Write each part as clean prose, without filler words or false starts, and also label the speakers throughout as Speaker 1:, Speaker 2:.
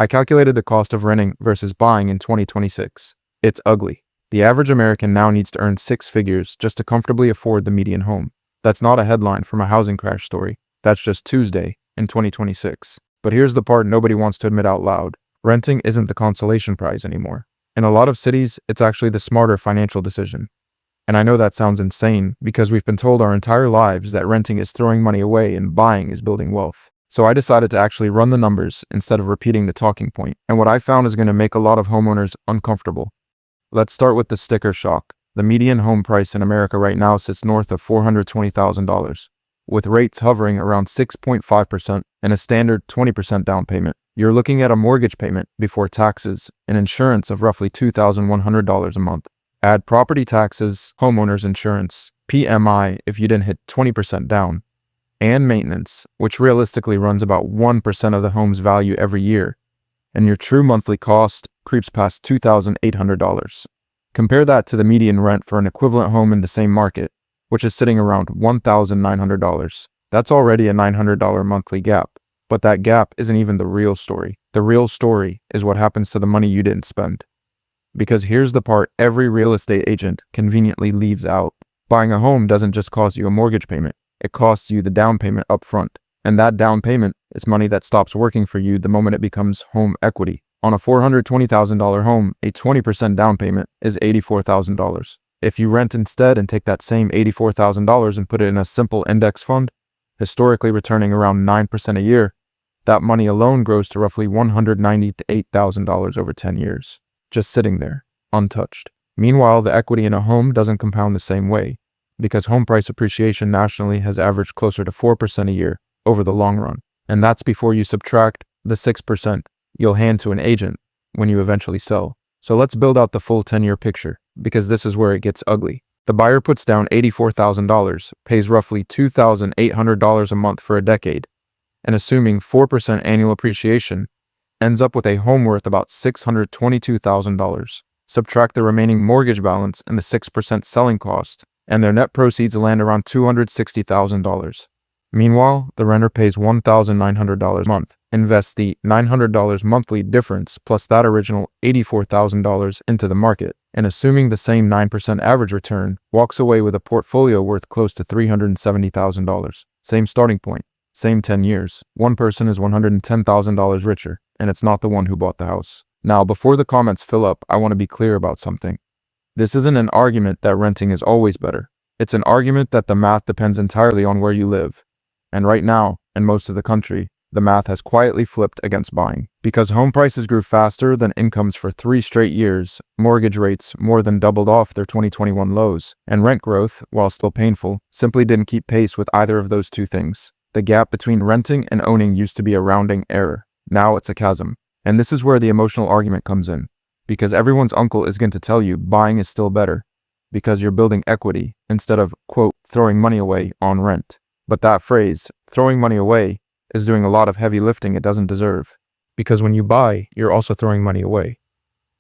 Speaker 1: I calculated the cost of renting versus buying in 2026. It's ugly. The average American now needs to earn six figures just to comfortably afford the median home. That's not a headline from a housing crash story. That's just Tuesday in 2026. But here's the part nobody wants to admit out loud. Renting isn't the consolation prize anymore. In a lot of cities, it's actually the smarter financial decision. And I know that sounds insane because we've been told our entire lives that renting is throwing money away and buying is building wealth. So I decided to actually run the numbers instead of repeating the talking point. And what I found is going to make a lot of homeowners uncomfortable. Let's start with the sticker shock. The median home price in America right now sits north of $420,000, with rates hovering around 6.5% and a standard 20% down payment. You're looking at a mortgage payment before taxes and insurance of roughly $2,100 a month. Add property taxes, homeowners insurance, PMI if you didn't hit 20% down, and maintenance, which realistically runs about 1% of the home's value every year, and your true monthly cost creeps past $2,800. Compare that to the median rent for an equivalent home in the same market, which is sitting around $1,900. That's already a $900 monthly gap. But that gap isn't even the real story. The real story is what happens to the money you didn't spend. Because here's the part every real estate agent conveniently leaves out. Buying a home doesn't just cost you a mortgage payment. It costs you the down payment up front. And that down payment is money that stops working for you the moment it becomes home equity. On a $420,000 home, a 20% down payment is $84,000. If you rent instead and take that same $84,000 and put it in a simple index fund, historically returning around 9% a year, that money alone grows to roughly $190,000 to $8,000 over 10 years, just sitting there, untouched. Meanwhile, the equity in a home doesn't compound the same way, because home price appreciation nationally has averaged closer to 4% a year over the long run. And that's before you subtract the 6% you'll hand to an agent when you eventually sell. So let's build out the full 10-year picture, because this is where it gets ugly. The buyer puts down $84,000, pays roughly $2,800 a month for a decade, and assuming 4% annual appreciation, ends up with a home worth about $622,000. Subtract the remaining mortgage balance and the 6% selling cost, and their net proceeds land around $260,000. Meanwhile, the renter pays $1,900 a month, invests the $900 monthly difference plus that original $84,000 into the market, and assuming the same 9% average return, walks away with a portfolio worth close to $370,000. Same starting point, same 10 years. One person is $110,000 richer, and it's not the one who bought the house. Now, before the comments fill up, I want to be clear about something. This isn't an argument that renting is always better. It's an argument that the math depends entirely on where you live. And right now, in most of the country, the math has quietly flipped against buying. Because home prices grew faster than incomes for 3 straight years, mortgage rates more than doubled off their 2021 lows, and rent growth, while still painful, simply didn't keep pace with either of those two things. The gap between renting and owning used to be a rounding error. Now it's a chasm. And this is where the emotional argument comes in. Because everyone's uncle is going to tell you buying is still better, because you're building equity instead of, quote, throwing money away on rent. But that phrase, throwing money away, is doing a lot of heavy lifting it doesn't deserve. Because when you buy, you're also throwing money away.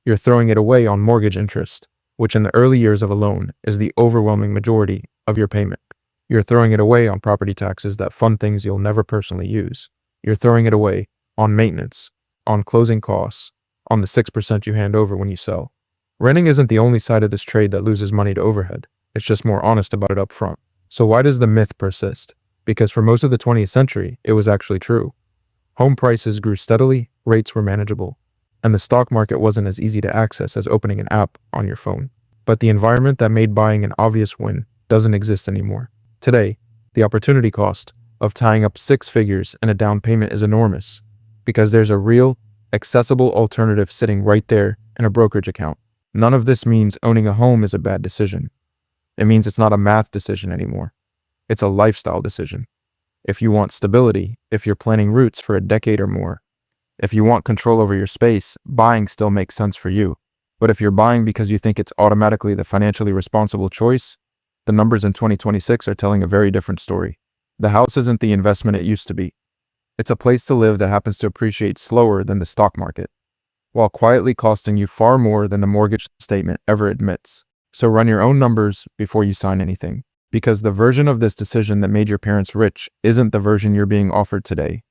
Speaker 1: You're throwing it away on mortgage interest, which in the early years of a loan is the overwhelming majority of your payment. You're throwing it away on property taxes that fund things you'll never personally use. You're throwing it away on maintenance, on closing costs, on the 6% you hand over when you sell. Renting isn't the only side of this trade that loses money to overhead. It's just more honest about it up front. So why does the myth persist? Because for most of the 20th century, it was actually true. Home prices grew steadily, rates were manageable, and the stock market wasn't as easy to access as opening an app on your phone. But the environment that made buying an obvious win doesn't exist anymore. Today, the opportunity cost of tying up 6 figures in a down payment is enormous, because there's a real, accessible alternative sitting right there in a brokerage account. None of this means owning a home is a bad decision. It means it's not a math decision anymore. It's a lifestyle decision. If you want stability, if you're planning routes for a decade or more, if you want control over your space, buying still makes sense for you. But if you're buying because you think it's automatically the financially responsible choice, the numbers in 2026 are telling a very different story. The house isn't the investment it used to be. It's a place to live that happens to appreciate slower than the stock market, while quietly costing you far more than the mortgage statement ever admits. So run your own numbers before you sign anything. Because the version of this decision that made your parents rich isn't the version you're being offered today.